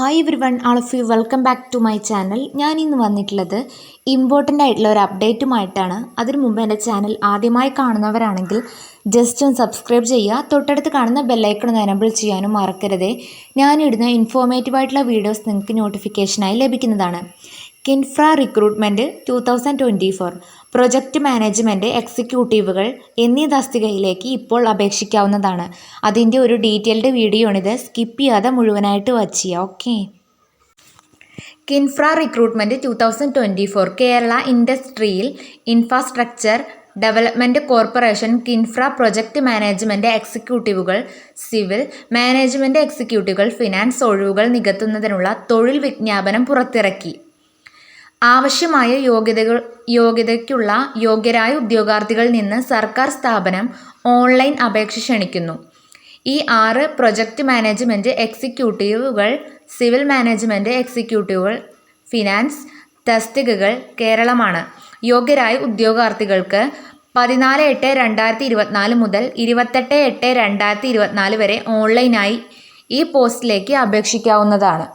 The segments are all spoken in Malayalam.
Hi everyone, all of you welcome back to my channel. ഞാൻ ഇന്ന് വന്നിട്ടുള്ളത് ഇമ്പോർട്ടൻ്റ് ആയിട്ടുള്ള ഒരു അപ്ഡേറ്റുമായിട്ടാണ്. അതിനു മുമ്പ് എൻ്റെ ചാനൽ ആദ്യമായി കാണുന്നവരാണെങ്കിൽ ജസ്റ്റ് ഒന്ന് സബ്സ്ക്രൈബ് ചെയ്യുക. തൊട്ടടുത്ത് കാണുന്ന ബെല്ലൈക്കൺ ഒന്ന് എനബിൾ ചെയ്യാനും മറക്കരുതേ. ഞാനിടുന്ന ഇൻഫോർമേറ്റീവ് ആയിട്ടുള്ള വീഡിയോസ് നിങ്ങൾക്ക് നോട്ടിഫിക്കേഷനായി ലഭിക്കുന്നതാണ്. കിൻഫ്ര റിക്രൂട്ട്മെൻറ്റ് 2024 പ്രൊജക്റ്റ് മാനേജ്മെൻറ്റ് എക്സിക്യൂട്ടീവുകൾ എന്നീ തസ്തികയിലേക്ക് ഇപ്പോൾ അപേക്ഷിക്കാവുന്നതാണ്. അതിൻ്റെ ഒരു ഡീറ്റെയിൽഡ് വീഡിയോ ആണിത്. സ്കിപ്പ് ചെയ്യാതെ മുഴുവനായിട്ട് വാച്ച് ചെയ്യുക. Okay. Kinfra recruitment 2024 Kerala industrial infrastructure development corporation Kinfra project management എക്സിക്യൂട്ടീവുകൾ, സിവിൽ മാനേജ്മെൻറ്റ് എക്സിക്യൂട്ടീവുകൾ, ഫിനാൻസ് ഒഴിവുകൾ നികത്തുന്നതിനുള്ള തൊഴിൽ വിജ്ഞാപനം പുറത്തിറക്കി. ആവശ്യമായ യോഗ്യതയ്ക്കുള്ള യോഗ്യരായ ഉദ്യോഗാർത്ഥികളിൽ നിന്ന് സർക്കാർ സ്ഥാപനം ഓൺലൈൻ അപേക്ഷ ക്ഷണിക്കുന്നു. ഈ 6 പ്രൊജക്റ്റ് മാനേജ്മെൻറ്റ് എക്സിക്യൂട്ടീവുകൾ, സിവിൽ മാനേജ്മെൻറ്റ് എക്സിക്യൂട്ടീവുകൾ, ഫിനാൻസ് തസ്തികകൾ കേരളമാണ്. യോഗ്യരായ ഉദ്യോഗാർത്ഥികൾക്ക് 14/8/2024 മുതൽ 28/8/2024 വരെ ഓൺലൈനായി ഈ പോസ്റ്റിലേക്ക് അപേക്ഷിക്കാവുന്നതാണ്.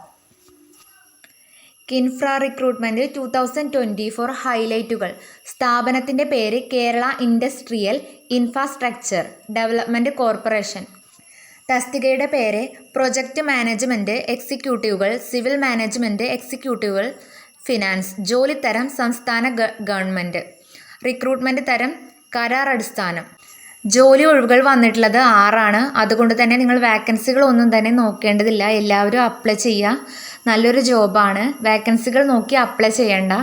കിൻഫ്ര റിക്രൂട്ട്മെൻറ്റ് 2024 ഹൈലൈറ്റുകൾ. സ്ഥാപനത്തിൻ്റെ പേര് Kerala industrial infrastructure development corporation. തസ്തികയുടെ പേര് പ്രൊജക്റ്റ് മാനേജ്മെൻറ്റ് എക്സിക്യൂട്ടീവുകൾ, സിവിൽ മാനേജ്മെൻറ്റ് എക്സിക്യൂട്ടീവുകൾ, ഫിനാൻസ്. ജോലിത്തരം സംസ്ഥാന ഗവൺമെൻറ്. റിക്രൂട്ട്മെൻറ്റ് തരം കരാർ അടിസ്ഥാനം. ജോലി ഒഴിവുകൾ വന്നിട്ടുള്ളത് 6 അതുകൊണ്ട് തന്നെ നിങ്ങൾ വാക്കൻസികളൊന്നും തന്നെ നോക്കേണ്ടതില്ല. എല്ലാവരും അപ്ലൈ ചെയ്യുക. നല്ലൊരു ജോബാണ്. വാക്കൻസികൾ നോക്കി അപ്ലൈ ചെയ്യേണ്ട.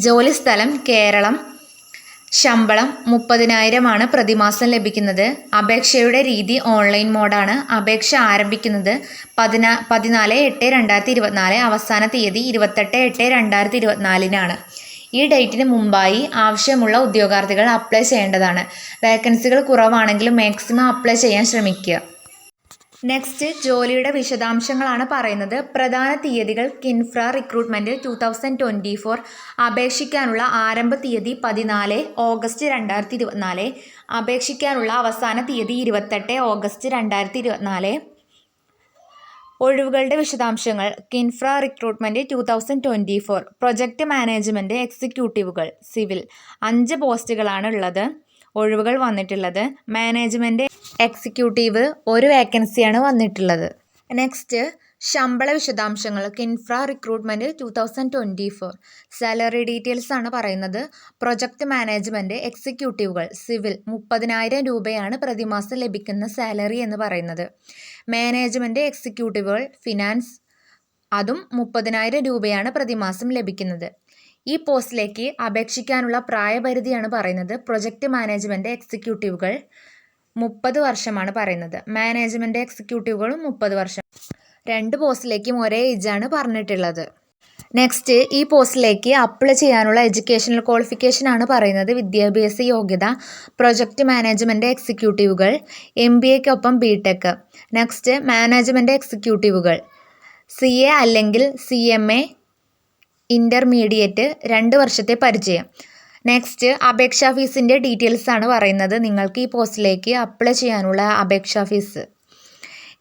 ജോലി സ്ഥലം കേരളം. ശമ്പളം 30,000 പ്രതിമാസം ലഭിക്കുന്നത്. അപേക്ഷയുടെ രീതി ഓൺലൈൻ മോഡാണ്. അപേക്ഷ ആരംഭിക്കുന്നത് 14/8/2024, അവസാന തീയതി 28/8/2024 ഈ ഡേറ്റിന് മുമ്പായി ആവശ്യമുള്ള ഉദ്യോഗാർത്ഥികൾ അപ്ലൈ ചെയ്യേണ്ടതാണ്. വാക്കൻസികൾ കുറവാണെങ്കിലും മാക്സിമം അപ്ലൈ ചെയ്യാൻ ശ്രമിക്കുക. നെക്സ്റ്റ് ജോലിയുടെ വിശദാംശങ്ങളാണ് പറയുന്നത്. പ്രധാന തീയതികൾ. കിൻഫ്ര റിക്രൂട്ട്മെൻറ്റ് 2024 അപേക്ഷിക്കാനുള്ള ആരംഭ തീയതി 14 ഓഗസ്റ്റ് 2024. അപേക്ഷിക്കാനുള്ള അവസാന തീയതി 28 ഓഗസ്റ്റ് 2024. ഒഴിവുകളുടെ വിശദാംശങ്ങൾ. കിൻഫ്ര റിക്രൂട്ട്മെൻറ്റ് 2024 പ്രൊജക്റ്റ് മാനേജ്മെൻറ്റ് എക്സിക്യൂട്ടീവുകൾ, സിവിൽ 5 പോസ്റ്റുകളാണ് ഉള്ളത്. ഒഴിവുകൾ വന്നിട്ടുള്ളത്. മാനേജ്മെൻറ്റ് എക്സിക്യൂട്ടീവ് 1 വേക്കൻസിയാണ് വന്നിട്ടുള്ളത്. നെക്സ്റ്റ് ശമ്പള വിശദാംശങ്ങൾ. കിൻഫ്ര റിക്രൂട്ട്മെൻറ്റ് 2024 സാലറി ഡീറ്റെയിൽസ് ആണ് പറയുന്നത്. പ്രൊജക്റ്റ് മാനേജ്മെൻറ്റ് എക്സിക്യൂട്ടീവുകൾ, സിവിൽ 30,000 രൂപയാണ് പ്രതിമാസം ലഭിക്കുന്ന സാലറി എന്ന് പറയുന്നത്. മാനേജ്മെൻറ്റ് എക്സിക്യൂട്ടീവുകൾ, ഫിനാൻസ് അതും 30,000 രൂപയാണ് പ്രതിമാസം ലഭിക്കുന്നത്. ഈ പോസ്റ്റിലേക്ക് അപേക്ഷിക്കാനുള്ള പ്രായപരിധിയാണ് പറയുന്നത്. പ്രൊജക്റ്റ് മാനേജ്മെൻറ്റ് എക്സിക്യൂട്ടീവുകൾ 30 വർഷമാണ് പറയുന്നത്. മാനേജ്മെൻറ്റ് എക്സിക്യൂട്ടീവുകളും 30 വർഷം. 2 പോസ്റ്റിലേക്കും ഒരേ ഏജാണ് പറഞ്ഞിട്ടുള്ളത്. നെക്സ്റ്റ് ഈ പോസ്റ്റിലേക്ക് അപ്ലൈ ചെയ്യാനുള്ള എഡ്യൂക്കേഷണൽ ക്വാളിഫിക്കേഷൻ ആണ് പറയുന്നത്. വിദ്യാഭ്യാസ യോഗ്യത പ്രൊജക്റ്റ് മാനേജ്മെൻറ്റ് എക്സിക്യൂട്ടീവുകൾ MBAക്കൊപ്പം BTech. നെക്സ്റ്റ് മാനേജ്മെൻറ്റ് എക്സിക്യൂട്ടീവുകൾ CA അല്ലെങ്കിൽ CMA ഇൻ്റർമീഡിയറ്റ് 2 വർഷത്തെ പരിചയം. നെക്സ്റ്റ് അപേക്ഷാ ഫീസിൻ്റെ ഡീറ്റെയിൽസ് ആണ് പറയുന്നത്. നിങ്ങൾക്ക് ഈ പോസ്റ്റിലേക്ക് അപ്ലൈ ചെയ്യാനുള്ള അപേക്ഷാ ഫീസ്.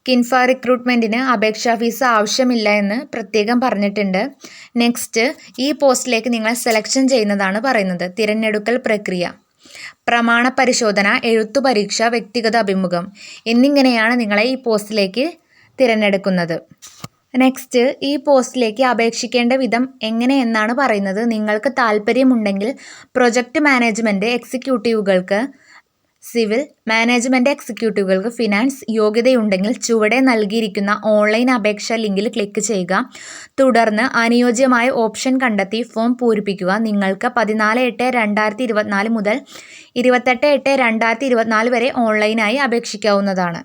കിൻഫ്ര റിക്രൂട്ട്മെൻറ്റിന് അപേക്ഷാ ഫീസ് ആവശ്യമില്ല എന്ന് പ്രത്യേകം പറഞ്ഞിട്ടുണ്ട്. നെക്സ്റ്റ് ഈ പോസ്റ്റിലേക്ക് നിങ്ങളെ സെലക്ഷൻ ചെയ്യുന്നതാണ് പറയുന്നത്. തിരഞ്ഞെടുക്കൽ പ്രക്രിയ. പ്രമാണ പരിശോധന, എഴുത്തു പരീക്ഷ, വ്യക്തിഗത അഭിമുഖം എന്നിങ്ങനെയാണ് നിങ്ങളെ ഈ പോസ്റ്റിലേക്ക് തിരഞ്ഞെടുക്കുന്നത്. നെക്സ്റ്റ് ഈ പോസ്റ്റിലേക്ക് അപേക്ഷിക്കേണ്ട വിധം എങ്ങനെയെന്നാണ് പറയുന്നത്. നിങ്ങൾക്ക് താല്പര്യമുണ്ടെങ്കിൽ പ്രൊജക്റ്റ് മാനേജ്മെൻറ്റ് എക്സിക്യൂട്ടീവുകൾക്ക്, സിവിൽ മാനേജ്മെൻറ്റ് എക്സിക്യൂട്ടീവുകൾക്ക്, ഫിനാൻസ് യോഗ്യതയുണ്ടെങ്കിൽ ചുവടെ നൽകിയിരിക്കുന്ന ഓൺലൈൻ അപേക്ഷ ലിങ്കിൽ ക്ലിക്ക് ചെയ്യുക. തുടർന്ന് അനുയോജ്യമായ ഓപ്ഷൻ കണ്ടെത്തി ഫോം പൂരിപ്പിക്കുക. നിങ്ങൾക്ക് 14/8/2024 മുതൽ 28/8/2024 വരെ ഓൺലൈനായി അപേക്ഷിക്കാവുന്നതാണ്.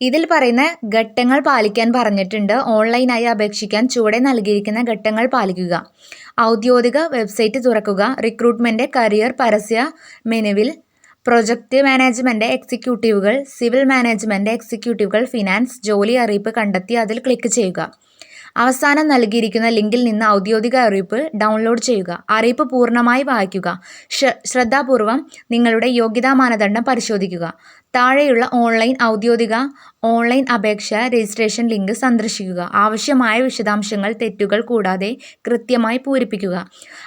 ഇതിൽ പറയുന്ന ഘട്ടങ്ങൾ പാലിക്കാൻ പറഞ്ഞിട്ടുണ്ട്. ഓൺലൈനായി അപേക്ഷിക്കാൻ ചുവടെ നൽകിയിരിക്കുന്ന ഘട്ടങ്ങൾ പാലിക്കുക. ഔദ്യോഗിക വെബ്സൈറ്റ് തുറക്കുക. റിക്രൂട്ട്മെൻറ്റ് കരിയർ പരസ്യ മെനുവിൽ പ്രൊജക്റ്റ് മാനേജ്മെൻറ്റ് എക്സിക്യൂട്ടീവുകൾ, സിവിൽ മാനേജ്മെൻറ്റ് എക്സിക്യൂട്ടീവുകൾ, ഫിനാൻസ് ജോലി അറിയിപ്പ് കണ്ടെത്തി അതിൽ ക്ലിക്ക് ചെയ്യുക. അവസാനം നൽകിയിരിക്കുന്ന ലിങ്കിൽ നിന്ന് ഔദ്യോഗിക അറിയിപ്പ് ഡൗൺലോഡ് ചെയ്യുക. അറിയിപ്പ് പൂർണ്ണമായി വായിക്കുക. ശ്രദ്ധാപൂർവം നിങ്ങളുടെ യോഗ്യതാ മാനദണ്ഡം പരിശോധിക്കുക. താഴെയുള്ള ഔദ്യോഗിക ഓൺലൈൻ അപേക്ഷ രജിസ്ട്രേഷൻ ലിങ്ക് സന്ദർശിക്കുക. ആവശ്യമായ വിശദാംശങ്ങൾ തെറ്റുകൾ കൂടാതെ കൃത്യമായി പൂരിപ്പിക്കുക.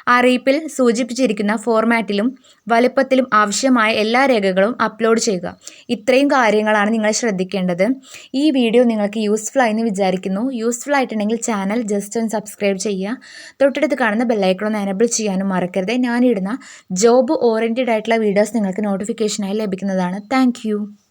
അറിയിപ്പിൽ സൂചിപ്പിച്ചിരിക്കുന്ന ഫോർമാറ്റിലും വലുപ്പത്തിലും ആവശ്യമായ എല്ലാ രേഖകളും അപ്ലോഡ് ചെയ്യുക. ഇത്രയും കാര്യങ്ങളാണ് നിങ്ങൾ ശ്രദ്ധിക്കേണ്ടത്. ഈ വീഡിയോ നിങ്ങൾക്ക് യൂസ്ഫുൾ ആയെന്ന് വിചാരിക്കുന്നു. യൂസ്ഫുൾ ആയിട്ടുണ്ടെങ്കിൽ ചാനൽ ജസ്റ്റ് ഒന്ന് സബ്സ്ക്രൈബ് ചെയ്യുക. തൊട്ടടുത്ത് കാണുന്ന ബെല്ലൈക്കൺ ഒന്ന് എനേബിൾ ചെയ്യാനും മറക്കരുത്. ഞാനിടുന്ന ജോബ് ഓറിയൻറ്റഡ് ആയിട്ടുള്ള വീഡിയോസ് നിങ്ങൾക്ക് നോട്ടിഫിക്കേഷനായി ലഭിക്കുന്നതാണ്. താങ്ക്